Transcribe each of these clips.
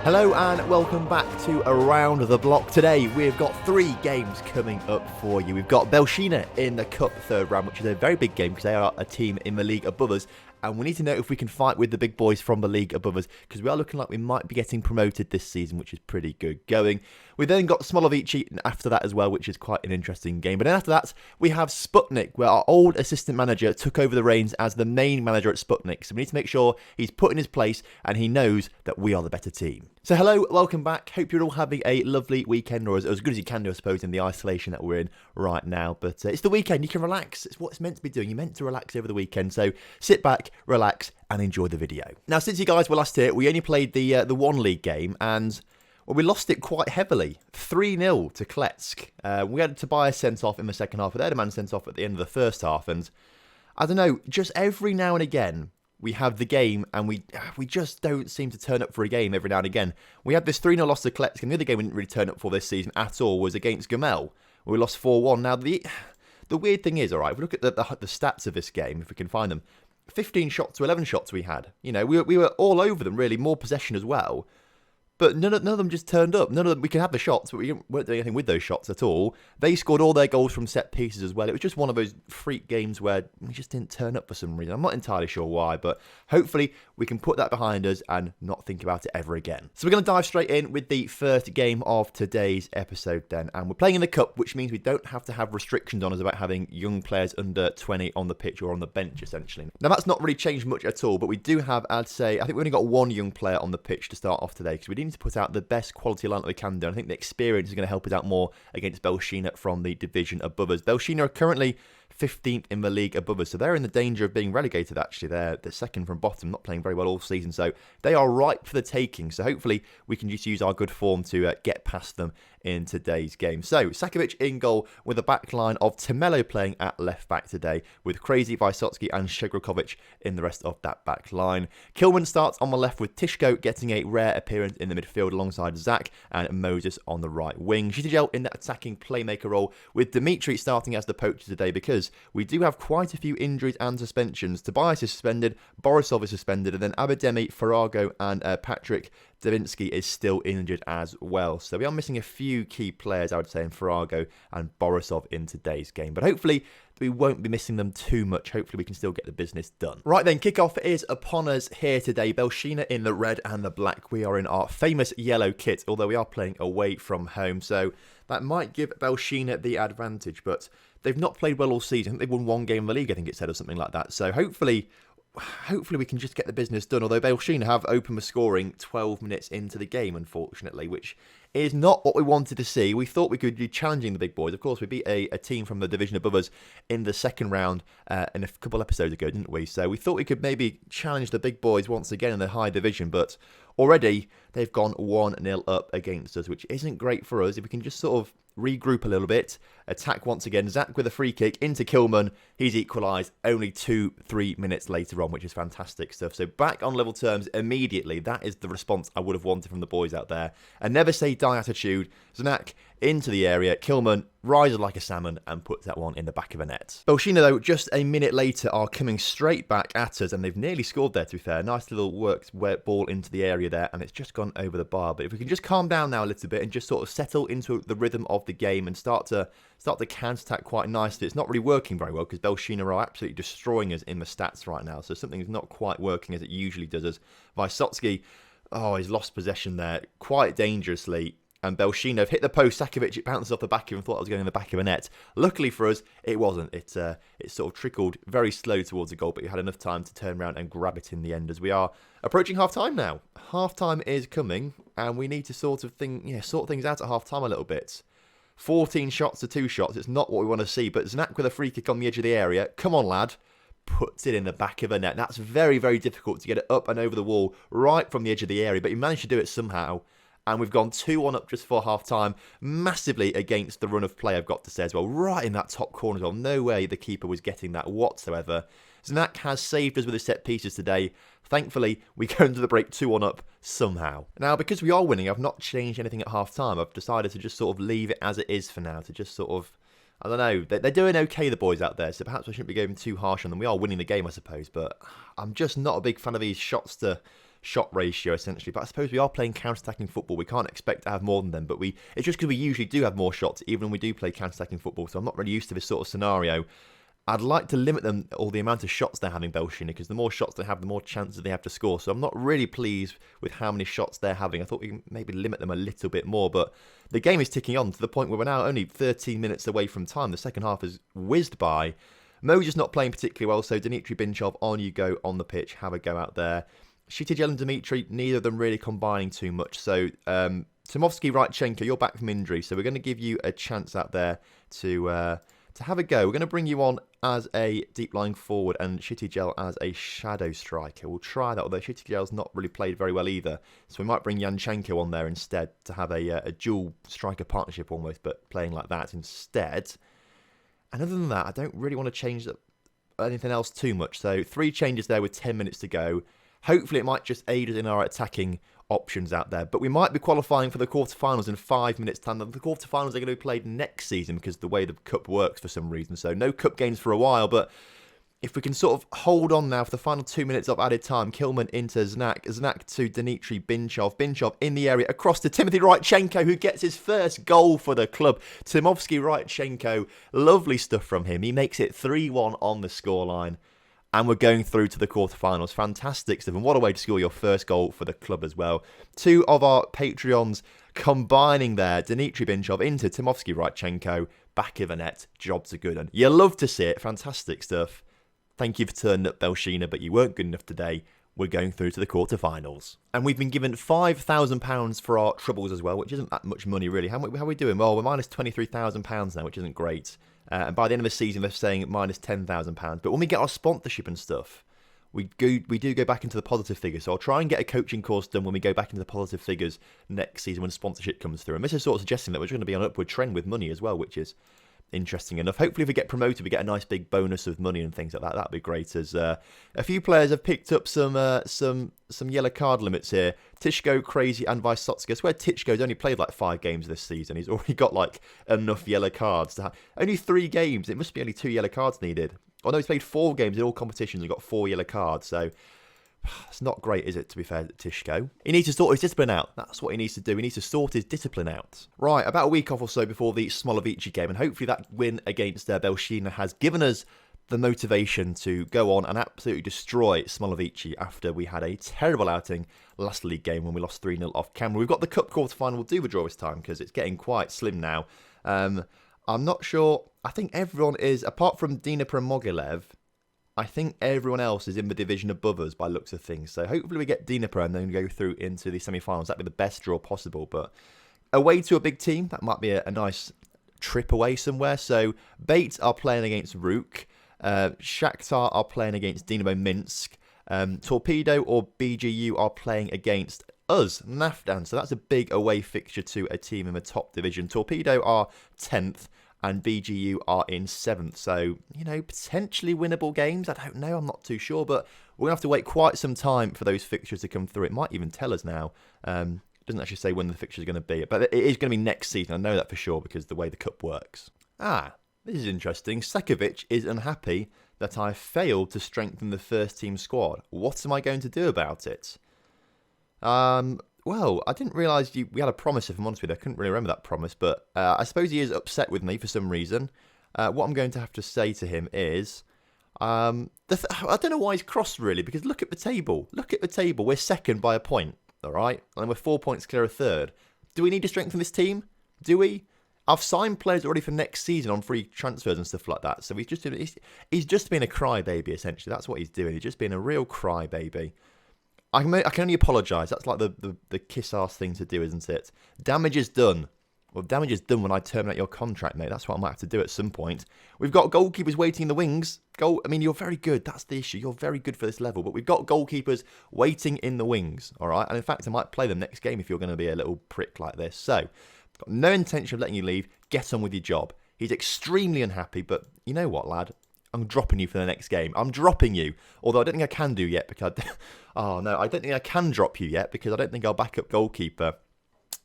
Hello and welcome back to Around The Bloc. Today we've got 3 games coming up for you. We've got Belshina in the Cup third round, which is a very big game because they are a team in the league above us. And we need to know if we can fight with the big boys from the league above us, because we are looking like we might be getting promoted this season, which is pretty good going. We then got Smolevichi after that as well, which is quite an interesting game. But then after that, we have Sputnik, where our old assistant manager took over the reins as the main manager at Sputnik. So we need to make sure he's put in his place and he knows that we are the better team. So hello, welcome back. Hope you're all having a lovely weekend, or as good as you can do, I suppose, in the isolation that we're in right now. But it's the weekend, you can relax. It's what it's meant to be doing. You're meant to relax over the weekend. So sit back, relax, and enjoy the video. Now, since you guys were last here, we only played the one league game, and well, we lost it quite heavily. 3-0 to Kletsk. We had Tobias sent off in the second half, but they had a man sent off at the end of the first half. And I don't know, just every now and again, we have the game, and we just don't seem to turn up for a game every now and again. We had this 3-0 loss to Kletsk, and the other game we didn't really turn up for this season at all was against Gomel, where we lost 4-1. Now, the weird thing is, all right, if we look at the stats of this game, if we can find them, 15 shots to 11 shots we had. You know, we were all over them, really, more possession as well. But none of them just turned up. None of them, we can have the shots, but we weren't doing anything with those shots at all. They scored all their goals from set pieces as well. It was just one of those freak games where we just didn't turn up for some reason. I'm not entirely sure why, but hopefully we can put that behind us and not think about it ever again. So we're going to dive straight in with the first game of today's episode then. And we're playing in the Cup, which means we don't have to have restrictions on us about having young players under 20 on the pitch or on the bench, essentially. Now, that's not really changed much at all, but we do have, I'd say, I think we only got one young player on the pitch to start off today, because we need to put out the best quality lineup we can do. I think the experience is going to help us out more against Belshina from the division above us. Belshina are currently 15th in the league above us, so they're in the danger of being relegated, actually. They're second from bottom, not playing very well all season, so they are ripe for the taking. So hopefully we can just use our good form to get past them in today's game. So Sakovic in goal, with a back line of Temelo playing at left back today, with Crazy, Vysotsky and Shegrokovic in the rest of that back line. Kilman starts on the left, with Tishko getting a rare appearance in the midfield alongside Zach and Moses on the right wing. Zhitigel in that attacking playmaker role, with Dimitri starting as the poacher today, because we do have quite a few injuries and suspensions. Tobias is suspended, Borisov is suspended, and then Abademi, Farago and Patrick Davinsky is still injured as well. So we are missing a few key players, I would say, in Farago and Borisov in today's game. But hopefully we won't be missing them too much. Hopefully we can still get the business done. Right then, kickoff is upon us here today. Belshina in the red and the black. We are in our famous yellow kit, although we are playing away from home. So that might give Belshina the advantage, but they've not played well all season. They've won one game in the league, I think it said, or something like that. So hopefully we can just get the business done. Although Belshina have opened the scoring 12 minutes into the game, unfortunately, which is not what we wanted to see. We thought we could be challenging the big boys. Of course, we beat a team from the division above us in the second round in a couple episodes ago, didn't we? So we thought we could maybe challenge the big boys once again in the high division, but already they've gone 1-0 up against us, which isn't great for us. If we can just sort of regroup a little bit, attack once again. Zach with a free kick into Kilman. He's equalised only 2-3 minutes later on, which is fantastic stuff. So back on level terms immediately. That is the response I would have wanted from the boys out there. A never say die attitude. Znak into the area. Kilman rises like a salmon and puts that one in the back of a net. Belshina, though, just a minute later are coming straight back at us, and they've nearly scored there, to be fair. Nice little worked ball into the area there, and it's just gone over the bar. But if we can just calm down now a little bit and just sort of settle into the rhythm of the game and start to counter-attack quite nicely. It's not really working very well because Belshina are absolutely destroying us in the stats right now. So something's not quite working as it usually does. As Vysotsky, he's lost possession there quite dangerously. And Belshina have hit the post. Sakovic, it bounced off the back of him and thought it was going in the back of a net. Luckily for us, it wasn't. It sort of trickled very slow towards the goal, but we had enough time to turn around and grab it in the end, as we are approaching half-time now. Half-time is coming, and we need to sort things out at half-time a little bit. 14 shots to 2 shots. It's not what we want to see, but Znak with a free kick on the edge of the area. Come on, lad. Puts it in the back of a net. That's very, very difficult to get it up and over the wall right from the edge of the area, but he managed to do it somehow. And we've gone 2-1 up just for half-time, massively against the run of play, I've got to say as well. Right in that top corner as well. No way the keeper was getting that whatsoever. Znak has saved us with his set pieces today. Thankfully, we go into the break 2-1 up somehow. Now, because we are winning, I've not changed anything at half-time. I've decided to just sort of leave it as it is for now, to just sort of, I don't know, they're doing okay, the boys out there, so perhaps I shouldn't be going too harsh on them. We are winning the game, I suppose, but I'm just not a big fan of these shots to shot ratio, essentially. But I suppose we are playing counter-attacking football. We can't expect to have more than them. But it's just because we usually do have more shots, even when we do play counter-attacking football. So I'm not really used to this sort of scenario. I'd like to limit them, or the amount of shots they're having, Belshina, because the more shots they have, the more chances they have to score. So I'm not really pleased with how many shots they're having. I thought we could maybe limit them a little bit more, but the game is ticking on to the point where we're now only 13 minutes away from time. The second half has whizzed by. Mo's just not playing particularly well, so Dmitry Binchov, on you go on the pitch. Have a go out there. Shitijel and Dmitry, neither of them really combining too much. So Tomovsky, Rytchenko, you're back from injury, so we're going to give you a chance out there to have a go. We're going to bring you on as a deep-lying forward and Shitijel as a shadow striker. We'll try that, although Shitijel's not really played very well either. So we might bring Yanchenko on there instead to have a dual striker partnership almost, but playing like that instead. And other than that, I don't really want to change anything else too much. So 3 changes there with 10 minutes to go. Hopefully it might just aid us in our attacking options out there. But we might be qualifying for the quarterfinals in 5 minutes' time. The quarterfinals are going to be played next season because of the way the cup works for some reason. So no cup games for a while, but if we can sort of hold on now for the final 2 minutes of added time, Kilman into Znak, Znak to Dmitry Binchov, Binchov in the area, across to Timothy Rytchenko, who gets his first goal for the club. Timovsky Rytchenko, lovely stuff from him. He makes it 3-1 on the scoreline. And we're going through to the quarterfinals. Fantastic stuff. And what a way to score your first goal for the club as well. 2 of our Patreons combining there. Dmitry Binchov into Timovsky Rytchenko. Back of the net. Jobs are good. And you love to see it. Fantastic stuff. Thank you for turning up, Belshina, but you weren't good enough today. We're going through to the quarterfinals. And we've been given £5,000 for our troubles as well, which isn't that much money, really. How are we doing? Well, we're minus £23,000 now, which isn't great. And by the end of the season, they're saying minus £10,000. But when we get our sponsorship and stuff, we do go back into the positive figures. So I'll try and get a coaching course done when we go back into the positive figures next season when sponsorship comes through. And this is sort of suggesting that we're going to be on an upward trend with money as well, which is interesting enough. Hopefully if we get promoted, we get a nice big bonus of money and things like that. That'd be great. As a few players have picked up some yellow card limits here. Tishko, Crazy and Vysotska. I swear Tishko's only played like 5 games this season. He's already got like enough yellow cards to have. Only 3 games. It must be only 2 yellow cards needed. Oh no, he's played 4 games in all competitions and got 4 yellow cards. So it's not great, is it, to be fair to Tishko? He needs to sort his discipline out. That's what he needs to do. He needs to sort his discipline out. Right, about a week off or so before the Smolevichi game, and hopefully that win against Belshina has given us the motivation to go on and absolutely destroy Smolevichi after we had a terrible outing last league game when we lost 3-0 off camera. We've got the cup quarterfinal. We'll do the draw this time because it's getting quite slim now. I'm not sure. I think everyone is, apart from Dnipro and Mogilev, I think everyone else is in the division above us by looks of things. So hopefully we get Dnipro and then go through into the semi-finals. That'd be the best draw possible. But away to a big team, that might be a nice trip away somewhere. So Bait are playing against Rook. Shakhtar are playing against Dynamo Minsk. Torpedo or BGU are playing against us, Naftan. So that's a big away fixture to a team in the top division. Torpedo are 10th. And BGU are in 7th. So, potentially winnable games. I don't know. I'm not too sure. But we're going to have to wait quite some time for those fixtures to come through. It might even tell us now. It doesn't actually say when the fixture is going to be. But it is going to be next season. I know that for sure because of the way the cup works. This is interesting. Sekovic is unhappy that I failed to strengthen the first team squad. What am I going to do about it? Well, I didn't realise we had a promise, if I'm honest with you. I couldn't really remember that promise, but I suppose he is upset with me for some reason. What I'm going to have to say to him is, I don't know why he's cross, really, because look at the table. Look at the table. We're second by a point, all right? And we're 4 points clear of third. Do we need to strengthen this team? Do we? I've signed players already for next season on free transfers and stuff like that. So he's just being a crybaby, essentially. That's what he's doing. He's just being a real crybaby. I can only apologise. That's like the kiss-ass thing to do, isn't it? Damage is done. Well, damage is done when I terminate your contract, mate. That's what I might have to do at some point. We've got goalkeepers waiting in the wings. You're very good. That's the issue. You're very good for this level. But we've got goalkeepers waiting in the wings, all right? And in fact, I might play them next game if you're going to be a little prick like this. So, got no intention of letting you leave. Get on with your job. He's extremely unhappy, but you know what, lad? I'm dropping you for the next game. I'm dropping you. Although I don't think I can do yet because I don't think I can drop you yet because I don't think our backup goalkeeper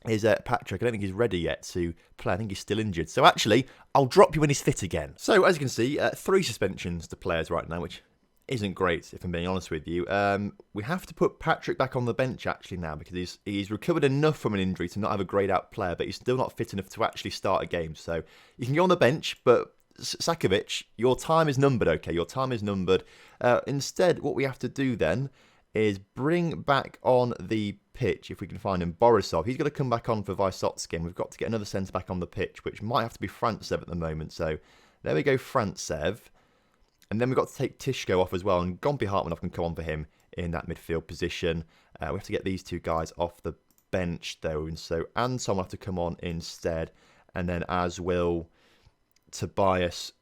is Patrick. I don't think he's ready yet to play. I think he's still injured. So actually, I'll drop you when he's fit again. So as you can see, 3 suspensions to players right now, which isn't great, if I'm being honest with you. We have to put Patrick back on the bench, actually, now, because he's recovered enough from an injury to not have a greyed-out player, but he's still not fit enough to actually start a game. So you can go on the bench, but Sakovic, your time is numbered, okay? Your time is numbered. Instead, what we have to do then is bring back on the pitch, if we can find him, Borisov. He's got to come back on for Vysotskin. We've got to get another centre back on the pitch, which might have to be Frantsev at the moment. So there we go, Frantsev. And then we've got to take Tishko off as well, and Gompi Hartmanov can come on for him in that midfield position. We have to get these two guys off the bench, though, and so Anton will have to come on instead, and then as will Tobias.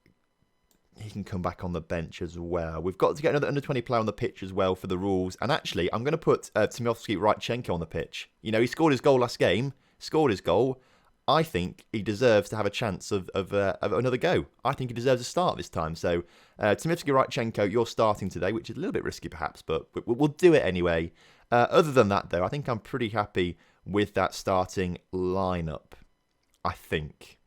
He can come back on the bench as well. We've got to get another under-20 player on the pitch as well for the rules. And actually, I'm going to put Timofsky Radchenko on the pitch. You know, he scored his goal last game, scored his goal. I think he deserves to have a chance of another go. I think he deserves a start this time. So, Timofsky Radchenko, you're starting today, which is a little bit risky perhaps, but we'll do it anyway. Other than that, though, I think I'm pretty happy with that starting lineup, I think.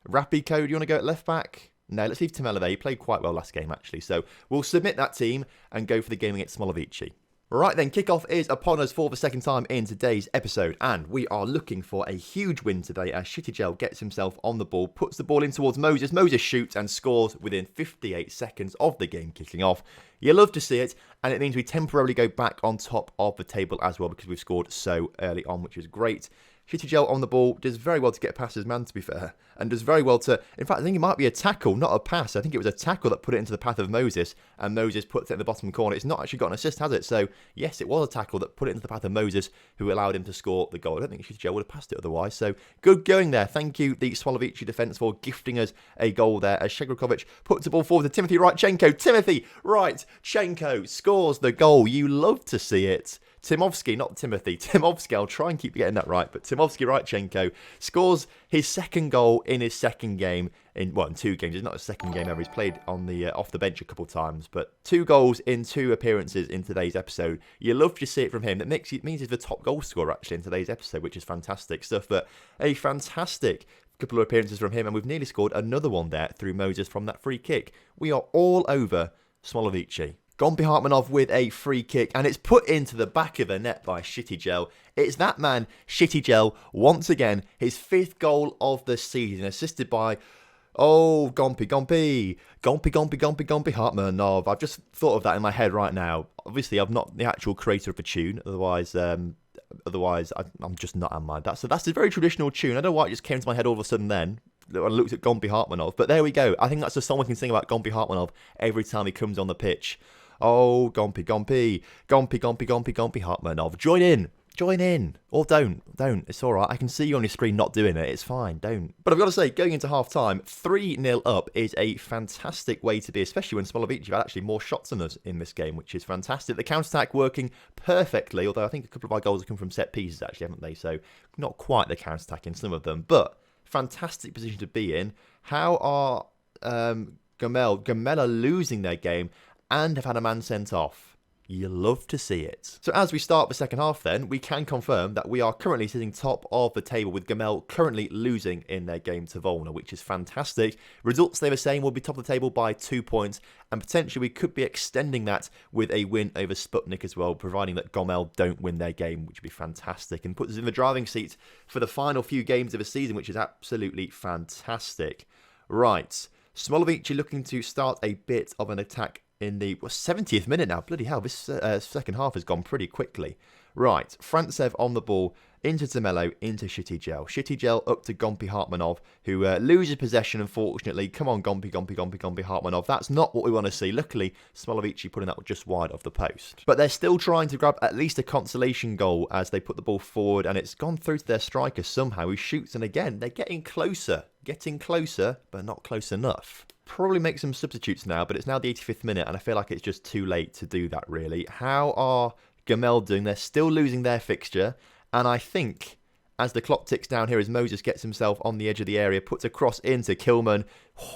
Rapiko, do you want to go at left back? No, let's leave Tamela there. He played quite well last game, actually. So, we'll submit that team and go for the game against Smolevichi. Right then, kickoff is upon us for the second time in today's episode, and we are looking for a huge win today as Shittigel gets himself on the ball, puts the ball in towards Moses. Moses shoots and scores within 58 seconds of the game kicking off. You love to see it, and it means we temporarily go back on top of the table as well because we've scored so early on, which is great. Shittigel on the ball does very well to get past his man, to be fair, and does very well to... In fact, I think it might be a tackle, not a pass. I think it was a tackle that put it into the path of Moses, and Moses puts it in the bottom corner. It's not actually got an assist, has it? So, yes, it was a tackle that put it into the path of Moses, who allowed him to score the goal. I don't think Shittigel would have passed it otherwise. So, good going there. Thank you, the Smolevichi defence, for gifting us a goal there, as Shegrakovic puts the ball forward to Timothy Radchenko. Timothy Radchenko scores the goal. You love to see it. Timovsky, not Timothy. Timovsky, I'll try and keep getting that right, but Timovsky Radchenko scores his second goal in his second game, in 2 games. It's not his second game ever. He's played on the off the bench a couple of times, but 2 goals in 2 appearances in today's episode. You love to see it from him. That means he's the top goal scorer, actually, in today's episode, which is fantastic stuff. But a fantastic couple of appearances from him, and we've nearly scored another one there through Moses from that free kick. We are all over Smolevichi. Gompi Hartmanov with a free kick, and it's put into the back of the net by Shittigel. It's that man, Shittigel, once again, his 5th goal of the season, assisted by, Gompi Hartmanov. I've just thought of that in my head right now. Obviously, I'm not the actual creator of the tune, otherwise I'm just not on mine. That's a very traditional tune. I don't know why it just came to my head all of a sudden then. When I looked at Gompi Hartmanov, but there we go. I think that's a song we can sing about Gompi Hartmanov every time he comes on the pitch. Oh, Gompi Hartmanov. Join in. Or don't. It's alright. I can see you on your screen not doing it. It's fine. Don't. But I've got to say, going into half-time, 3-0 up is a fantastic way to be, especially when Smolevichi had actually more shots than us in this game, which is fantastic. The counter-attack working perfectly, although I think a couple of our goals have come from set pieces, actually, haven't they? So, not quite the counter-attack in some of them, but fantastic position to be in. How are Gomel are losing their game and have had a man sent off? You love to see it. So as we start the second half then, we can confirm that we are currently sitting top of the table, with Gomel currently losing in their game to Volna, which is fantastic. Results, they were saying, will be top of the table by 2 points, and potentially we could be extending that with a win over Sputnik as well, providing that Gomel don't win their game, which would be fantastic, and puts us in the driving seat for the final few games of the season, which is absolutely fantastic. Right, Smolevichi looking to start a bit of an attack in the 70th minute now. Bloody hell, this second half has gone pretty quickly. Right, Frantsev on the ball, into Tamelo, into Shittigel. Shittigel up to Gompi Hartmanov, who loses possession, unfortunately. Come on, Gompi Hartmanov. That's not what we want to see. Luckily, Smolevichi putting that just wide of the post. But they're still trying to grab at least a consolation goal as they put the ball forward, and it's gone through to their striker somehow, who shoots, and again, they're getting closer, but not close enough. Probably make some substitutes now, but it's now the 85th minute, and I feel like it's just too late to do that, really. How are Gomel doing? They're still losing their fixture, and I think as the clock ticks down here, as Moses gets himself on the edge of the area, puts a cross into Kilman,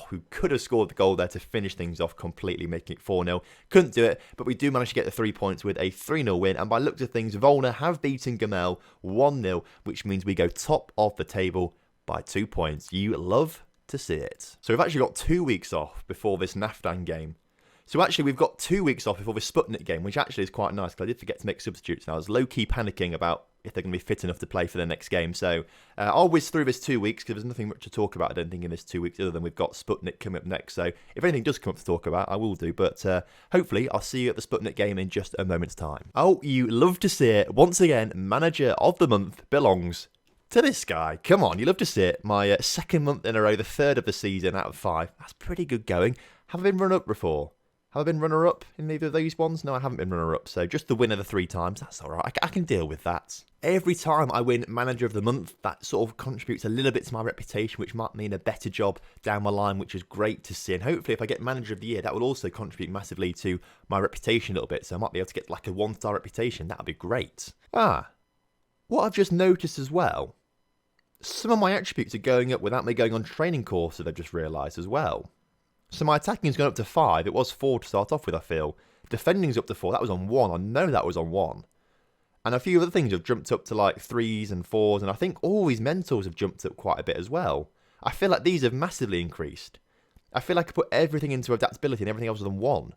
who could have scored the goal there to finish things off completely, making it 4-0. Couldn't do it, but we do manage to get the 3 points with a 3-0 win, and by looks of things, Volna have beaten Gomel 1-0, which means we go top of the table by 2 points. You love to see it. So we've actually got 2 weeks off before this Naftan game. So actually, we've got 2 weeks off before the Sputnik game, which actually is quite nice, because I did forget to make substitutes, and I was low-key panicking about if they're going to be fit enough to play for the next game. So I'll whiz through this 2 weeks, because there's nothing much to talk about, I don't think, in this 2 weeks, other than we've got Sputnik coming up next. So if anything does come up to talk about, I will do. But hopefully, I'll see you at the Sputnik game in just a moment's time. Oh, you love to see it. Once again, Manager of the Month belongs to this guy. Come on, you love to see it. My second month in a row, the third of the season out of 5. That's pretty good going. Have I been run-up before? Have I been runner-up in either of these ones? No, I haven't been runner-up, so just the winner the 3 times. That's all right. I can deal with that. Every time I win Manager of the Month, that sort of contributes a little bit to my reputation, which might mean a better job down the line, which is great to see. And hopefully, if I get Manager of the Year, that will also contribute massively to my reputation a little bit, so I might be able to get like a 1-star reputation. That would be great. What I've just noticed as well, some of my attributes are going up without me going on training courses, I've just realised as well. So my attacking has gone up to 5. It was 4 to start off with, I feel. Defending's up to 4. That was on 1. I know that was on 1. And a few other things have jumped up to like 3s and 4s. And I think all these mentals have jumped up quite a bit as well. I feel like these have massively increased. I feel like I put everything into adaptability and everything else was on 1.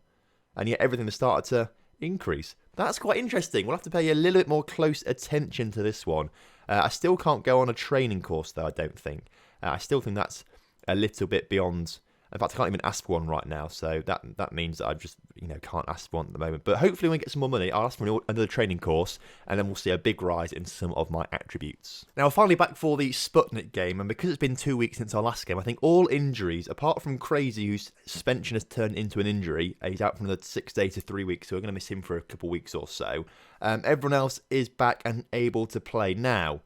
And yet everything has started to increase. That's quite interesting. We'll have to pay a little bit more close attention to this one. I still can't go on a training course though, I don't think. I still think that's a little bit beyond. In fact, I can't even ask for one right now, so that means that I just, can't ask for one at the moment. But hopefully when we get some more money, I'll ask for another training course, and then we'll see a big rise in some of my attributes. Now, we're finally back for the Sputnik game, and because it's been 2 weeks since our last game, I think all injuries, apart from Crazy, whose suspension has turned into an injury, he's out from the 6 days to 3 weeks, so we're going to miss him for a couple of weeks or so. Everyone else is back and able to play. Now,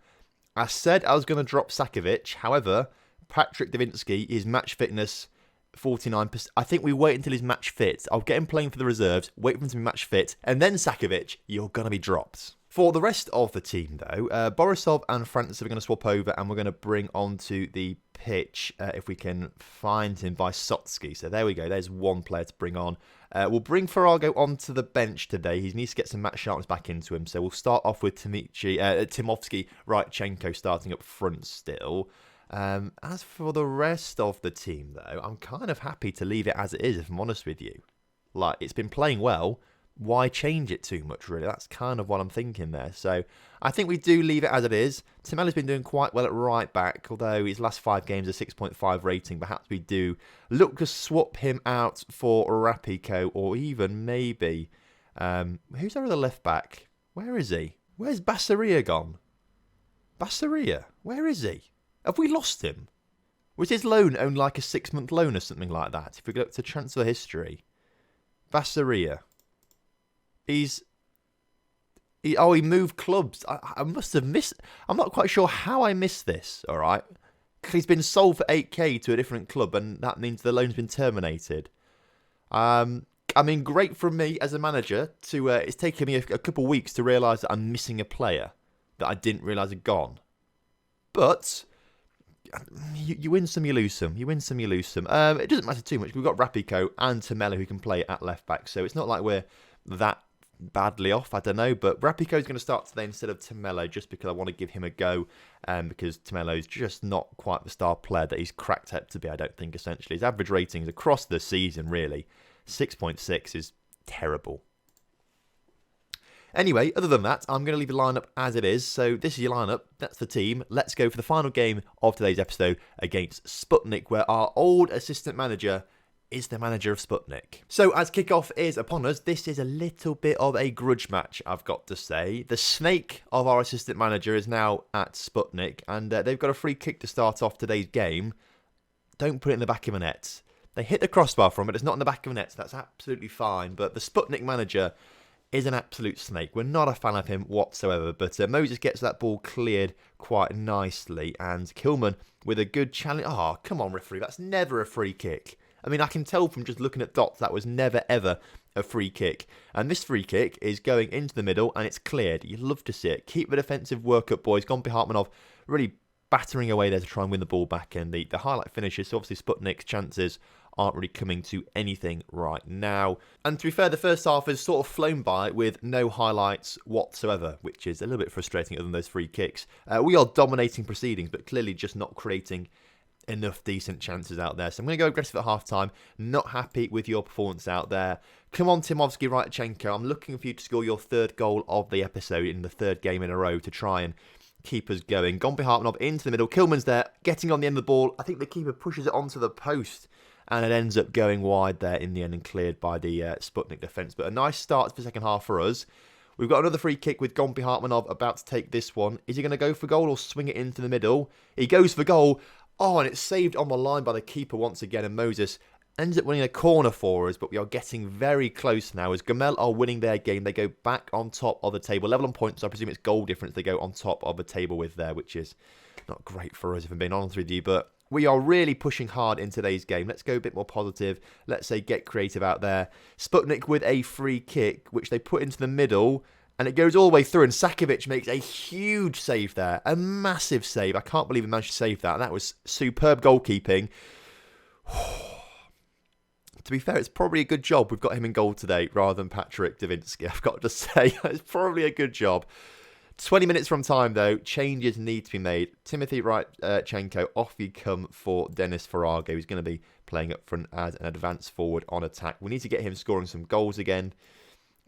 I said I was going to drop Sakovic, however, Patrick Davinsky, his match fitness 49%. I think we wait until he's match fit. I'll get him playing for the reserves, wait for him to be match fit, and then Sakovic, you're going to be dropped. For the rest of the team, though, Borisov and Francis are going to swap over, and we're going to bring onto the pitch, if we can find him, by Sotsky. So there we go. There's one player to bring on. We'll bring Farago onto the bench today. He needs to get some match sharpness back into him. So we'll start off with Timovsky, Rychenko starting up front still. As for the rest of the team, though, I'm kind of happy to leave it as it is, if I'm honest with you. Like, it's been playing well. Why change it too much, really? That's kind of what I'm thinking there. So I think we do leave it as it is. Timel's been doing quite well at right back, although his last 5 games are 6.5 rating. Perhaps we do look to swap him out for Rapiko, or even maybe... who's our other left back? Where is he? Where's Bassaria gone? Bassaria? Where is he? Have we lost him? Was his loan only like a 6-month loan or something like that? If we go up to transfer history. Bassaria. He moved clubs. I must have missed... I'm not quite sure how I missed this, all right? He's been sold for 8k to a different club, and that means the loan's been terminated. I mean, great from me as a manager to... it's taken me a couple of weeks to realise that I'm missing a player that I didn't realise had gone. But... You win some, you lose some. You win some, you lose some. It doesn't matter too much. We've got Rapiko and Tamela who can play at left back, so it's not like we're that badly off. I don't know, but Rapiko is going to start today instead of Tamela just because I want to give him a go, because Tamela is just not quite the star player that he's cracked up to be. I don't think. Essentially, his average ratings across the season really 6.6 is terrible. Anyway, other than that, I'm going to leave the lineup as it is. So this is your lineup. That's the team. Let's go for the final game of today's episode against Sputnik, where our old assistant manager is the manager of Sputnik. So as kickoff is upon us, this is a little bit of a grudge match, I've got to say. The snake of our assistant manager is now at Sputnik, and they've got a free kick to start off today's game. Don't put it in the back of a net. They hit the crossbar from it. It's not in the back of a net, so that's absolutely fine. But the Sputnik manager is an absolute snake. We're not a fan of him whatsoever, but Moses gets that ball cleared quite nicely, and Kilman with a good challenge. Oh, come on, referee, that's never a free kick. I mean, I can tell from just looking at dots that was never, ever a free kick. And this free kick is going into the middle, and it's cleared. You'd love to see it. Keep the defensive work up, boys. Gompi Hartmanov really battering away there to try and win the ball back, and the highlight finishes. So obviously Sputnik's chances aren't really coming to anything right now. And to be fair, the first half has sort of flown by with no highlights whatsoever, which is a little bit frustrating other than those free kicks. We are dominating proceedings, but clearly just not creating enough decent chances out there. So I'm going to go aggressive at half-time. Not happy with your performance out there. Come on, Timovsky Rytchenko. I'm looking for you to score your third goal of the episode in the third game in a row to try and keep us going. Gomel Hartmanov into the middle. Kilman's there, getting on the end of the ball. I think the keeper pushes it onto the post, and it ends up going wide there in the end and cleared by the Sputnik defence. But a nice start for the second half for us. We've got another free kick with Gomel Hartmanov about to take this one. Is he going to go for goal or swing it into the middle? He goes for goal. Oh, and it's saved on the line by the keeper once again, and Moses ends up winning a corner for us, but we are getting very close now as Gomel are winning their game. They go back on top of the table. Level on points, so I presume it's goal difference they go on top of the table with there, which is not great for us if I'm being honest with you, but we are really pushing hard in today's game. Let's go a bit more positive. Let's say get creative out there. Sputnik with a free kick, which they put into the middle, and it goes all the way through, and Sakovic makes a huge save there. A massive save. I can't believe he managed to save that. That was superb goalkeeping. To be fair, it's probably a good job we've got him in goal today rather than Patrick Davinsky, I've got to say. It's probably a good job. 20 minutes from time, though. Changes need to be made. Timothy Rytchenko, off you come for Denis Farago. He's going to be playing up front as an advanced forward on attack. We need to get him scoring some goals again.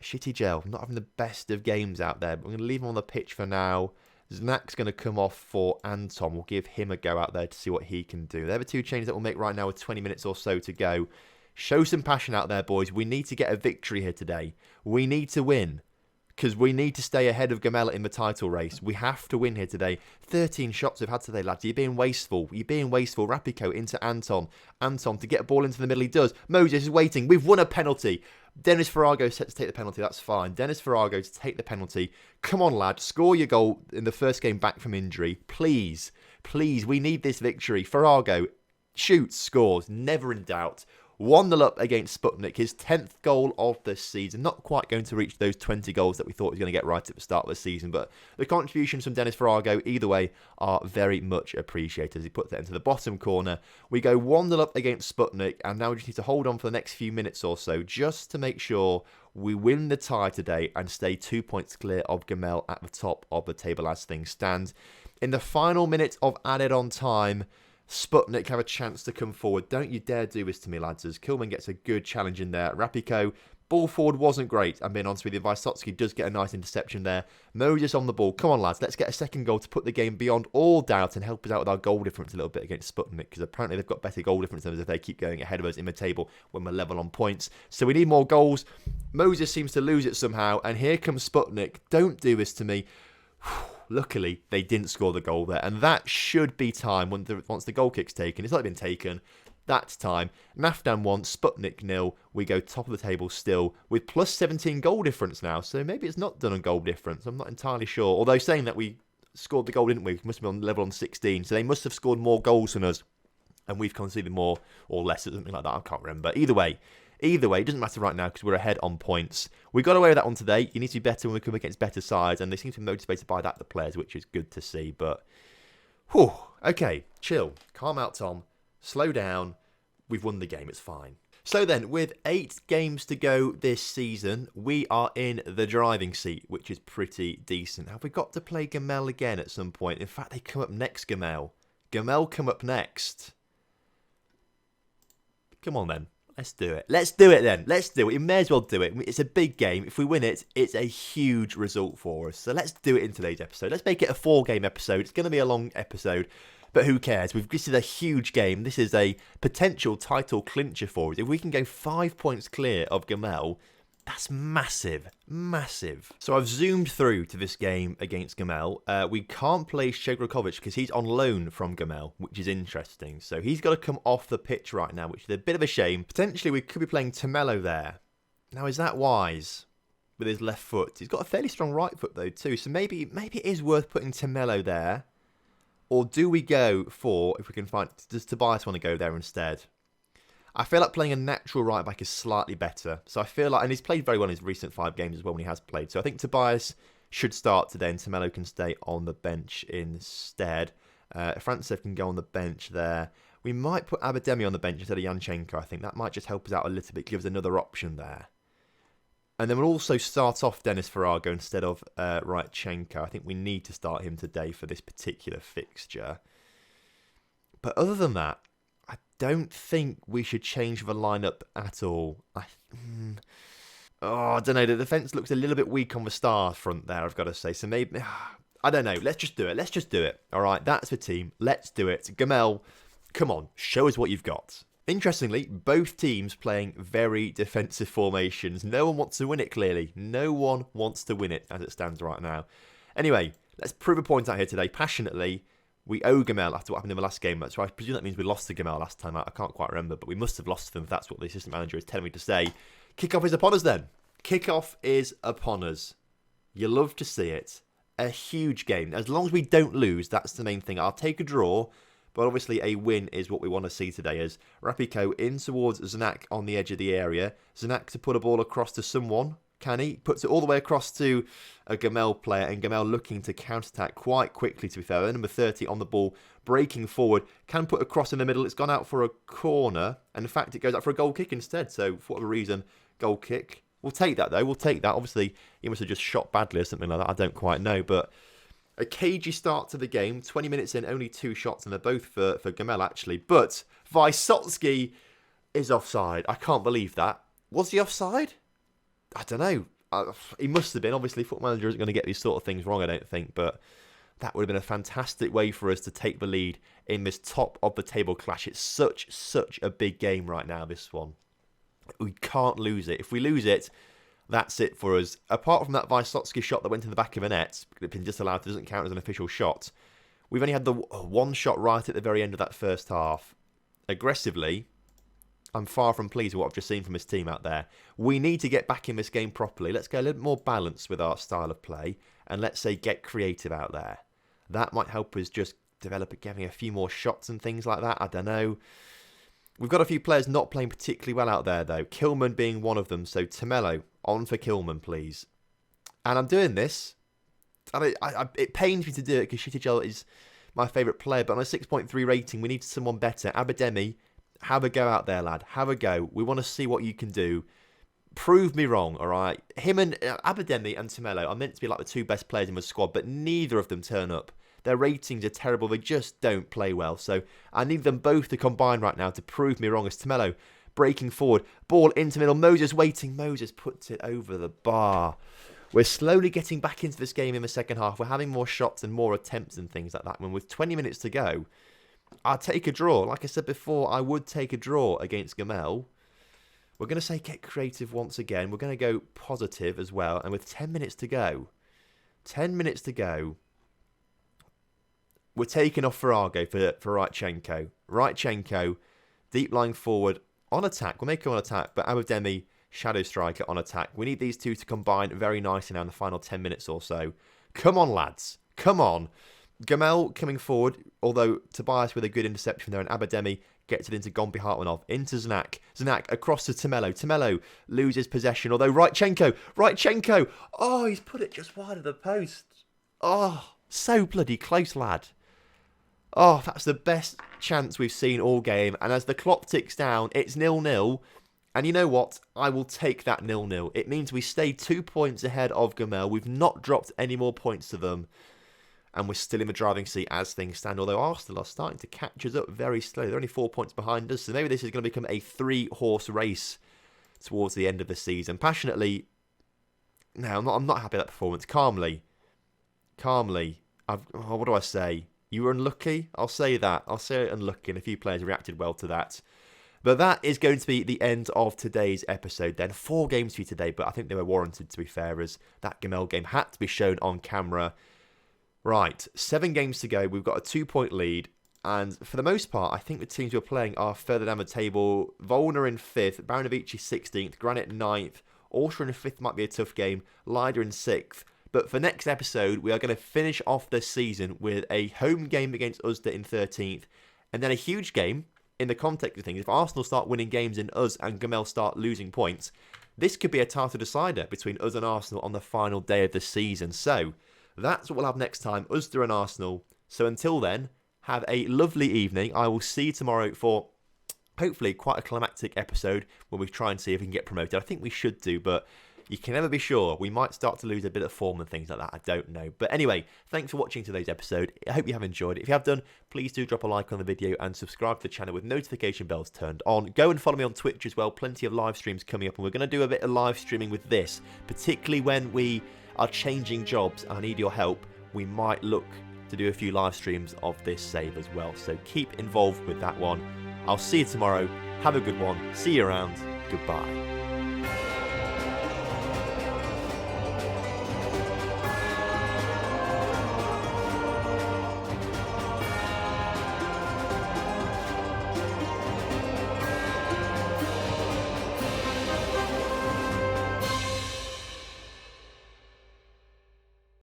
Shitty Gel, not having the best of games out there, but we're going to leave him on the pitch for now. Znak's going to come off for Anton. We'll give him a go out there to see what he can do. They're the two changes that we'll make right now with 20 minutes or so to go. Show some passion out there, boys. We need to get a victory here today. We need to win, because we need to stay ahead of Gomel in the title race. We have to win here today. 13 shots we've had today, lads. You're being wasteful. You're being wasteful. Rapiko into Anton. Anton to get a ball into the middle. He does. Moses is waiting. We've won a penalty. Denis Farago set to take the penalty. That's fine. Denis Farago to take the penalty. Come on, lad. Score your goal in the first game back from injury. Please. Please. We need this victory. Farago shoots, scores. Never in doubt. 1-0 up against Sputnik, his 10th goal of the season. Not quite going to reach those 20 goals that we thought he was going to get right at the start of the season, but the contributions from Denis Farago, either way, are very much appreciated as he puts it into the bottom corner. We go 1-0 up against Sputnik, and now we just need to hold on for the next few minutes or so just to make sure we win the tie today and stay 2 points clear of Gomel at the top of the table as things stand. In the final minute of added on time, Sputnik have a chance to come forward. Don't you dare do this to me, lads, as Kilman gets a good challenge in there. Rapiko, ball forward wasn't great, I'm being honest with you. Vysotsky does get a nice interception there. Moses on the ball. Come on, lads, let's get a second goal to put the game beyond all doubt and help us out with our goal difference a little bit against Sputnik, because apparently they've got better goal difference than us if they keep going ahead of us in the table when we're level on points. So we need more goals. Moses seems to lose it somehow, and here comes Sputnik. Don't do this to me. Luckily, they didn't score the goal there, and that should be time once the goal kick's taken. It's not been taken. That's time. Naftan 1, Sputnik 0. We go top of the table still with plus 17 goal difference now, so maybe it's not done on goal difference. I'm not entirely sure. Although saying that we scored the goal, didn't we? We must be on level on 16, so they must have scored more goals than us, and we've conceded more or less or something like that. I can't remember. Either way, it doesn't matter right now because we're ahead on points. We got away with that one today. You need to be better when we come against better sides, and they seem to be motivated by that, the players, which is good to see. But, whew, okay, chill. Calm out, Tom. Slow down. We've won the game. It's fine. So then, with 8 games to go this season, we are in the driving seat, which is pretty decent. Have we got to play Gomel again at some point? In fact, they come up next, Gomel. Gomel come up next. Come on, then. Let's do it. Let's do it then. Let's do it. You may as well do it. It's a big game. If we win it, it's a huge result for us. So let's do it in today's episode. Let's make it a 4-game episode. It's going to be a long episode, but who cares? This is a huge game. This is a potential title clincher for us. If we can go 5 points clear of Gomel, that's massive. Massive. So I've zoomed through to this game against Gomel. We can't play Shegrokovic because he's on loan from Gomel, which is interesting. So he's got to come off the pitch right now, which is a bit of a shame. Potentially we could be playing Tomelo there. Now, is that wise with his left foot? He's got a fairly strong right foot though too. So maybe it is worth putting Tomelo there. Or do we go for, if we can find, does Tobias want to go there instead? I feel like playing a natural right back is slightly better. So I feel like, and he's played very well in his recent 5 games as well when he has played. So I think Tobias should start today and Tomelo can stay on the bench instead. Frantsev can go on the bench there. We might put Abademi on the bench instead of Yanchenko. I think that might just help us out a little bit, give us another option there. And then we'll also start off Denis Farago instead of Rytchenko. I think we need to start him today for this particular fixture. But other than that, I don't think we should change the lineup at all. I don't know. The defence looks a little bit weak on the star front there, I've got to say. So maybe, I don't know. Let's just do it. All right, that's the team. Let's do it. Gomel, come on, show us what you've got. Interestingly, both teams playing very defensive formations. No one wants to win it, clearly. No one wants to win it as it stands right now. Anyway, let's prove a point out here today. Passionately, we owe Gomel after what happened in the last game. So I presume that means we lost to Gomel last time. I can't quite remember, but we must have lost to them if that's what the assistant manager is telling me to say. Kickoff is upon us then. Kickoff is upon us. You love to see it. A huge game. As long as we don't lose, that's the main thing. I'll take a draw. But obviously a win is what we want to see today as Rapiko in towards Znak on the edge of the area. Znak to put a ball across to someone. Can he? Puts it all the way across to a Gomel player. And Gomel looking to counter-attack quite quickly, to be fair. Number 30 on the ball, breaking forward. Can put a cross in the middle. It's gone out for a corner. And in fact, it goes out for a goal kick instead. So for whatever reason, goal kick. We'll take that, though. We'll take that. Obviously, he must have just shot badly or something like that. I don't quite know. But a cagey start to the game. 20 minutes in, only 2 shots, and they're both for Gomel, actually. But Vysotsky is offside. I can't believe that. Was he offside? I don't know. He must have been. Obviously, Football Manager isn't going to get these sort of things wrong, I don't think. But that would have been a fantastic way for us to take the lead in this top-of-the-table clash. It's such a big game right now, this one. We can't lose it. If we lose it, that's it for us. Apart from that Vysotsky shot that went in the back of a net, it's been disallowed, it doesn't count as an official shot. We've only had the one shot right at the very end of that first half. Aggressively, I'm far from pleased with what I've just seen from this team out there. We need to get back in this game properly. Let's go a little more balanced with our style of play. And let's say get creative out there. That might help us just develop getting a few more shots and things like that. I don't know. We've got a few players not playing particularly well out there, though. Kilman being one of them. So, Tamello, on for Kilman, please. And I'm doing this. And it pains me to do it because Shitijel is my favourite player. But on a 6.3 rating, we need someone better. Abademi, have a go out there, lad. Have a go. We want to see what you can do. Prove me wrong, all right? Him and Abademi and Tamello are meant to be like the 2 best players in the squad, but neither of them turn up. Their ratings are terrible. They just don't play well. So I need them both to combine right now to prove me wrong. As Tamello breaking forward. Ball into middle. Moses waiting. Moses puts it over the bar. We're slowly getting back into this game in the second half. We're having more shots and more attempts and things like that. When with 20 minutes to go, I'll take a draw. Like I said before, I would take a draw against Gomel. We're going to say get creative once again. We're going to go positive as well. And with 10 minutes to go, we're taking off Farago for Rytchenko. Rytchenko, deep lying forward on attack. We'll make him on attack, but Abademi, shadow striker on attack. We need these two to combine very nicely now in the final 10 minutes or so. Come on, lads. Come on. Gomel coming forward, although Tobias with a good interception there, and Abademi gets it into Gombe Hartmanov, into Znak. Znak across to Tamello. Tamello loses possession, although Rytchenko. Oh, he's put it just wide of the post. Oh, so bloody close, lad. Oh, that's the best chance we've seen all game. And as the clock ticks down, it's 0-0. And you know what? I will take that 0-0. It means we stay 2 points ahead of Gomel. We've not dropped any more points to them. And we're still in the driving seat as things stand. Although Arsenal are starting to catch us up very slowly. They're only 4 points behind us. So maybe this is going to become a 3-horse race towards the end of the season. Passionately, no, I'm not happy with that performance. Calmly. What do I say? You were unlucky? I'll say that. I'll say unlucky, and a few players reacted well to that. But that is going to be the end of today's episode then. 4 games for you today, but I think they were warranted, to be fair, as that Gomel game had to be shown on camera. Right, 7 games to go. We've got a 2-point lead. And for the most part, I think the teams we're playing are further down the table. Volna in 5th, Baronovici 16th, Granite 9th. Austria in 5th might be a tough game. Leida in 6th. But for next episode, we are going to finish off the season with a home game against Usda in 13th. And then a huge game in the context of things. If Arsenal start winning games in us and Gomel start losing points, this could be a title decider between us and Arsenal on the final day of the season. So that's what we'll have next time, Usda and Arsenal. So until then, have a lovely evening. I will see you tomorrow for hopefully quite a climactic episode where we try and see if we can get promoted. I think we should do, but you can never be sure. We might start to lose a bit of form and things like that. I don't know. But anyway, thanks for watching today's episode. I hope you have enjoyed it. If you have done, please do drop a like on the video and subscribe to the channel with notification bells turned on. Go and follow me on Twitch as well. Plenty of live streams coming up, and we're going to do a bit of live streaming with this, particularly when we are changing jobs. I need your help. We might look to do a few live streams of this save as well. So keep involved with that one. I'll see you tomorrow. Have a good one. See you around. Goodbye.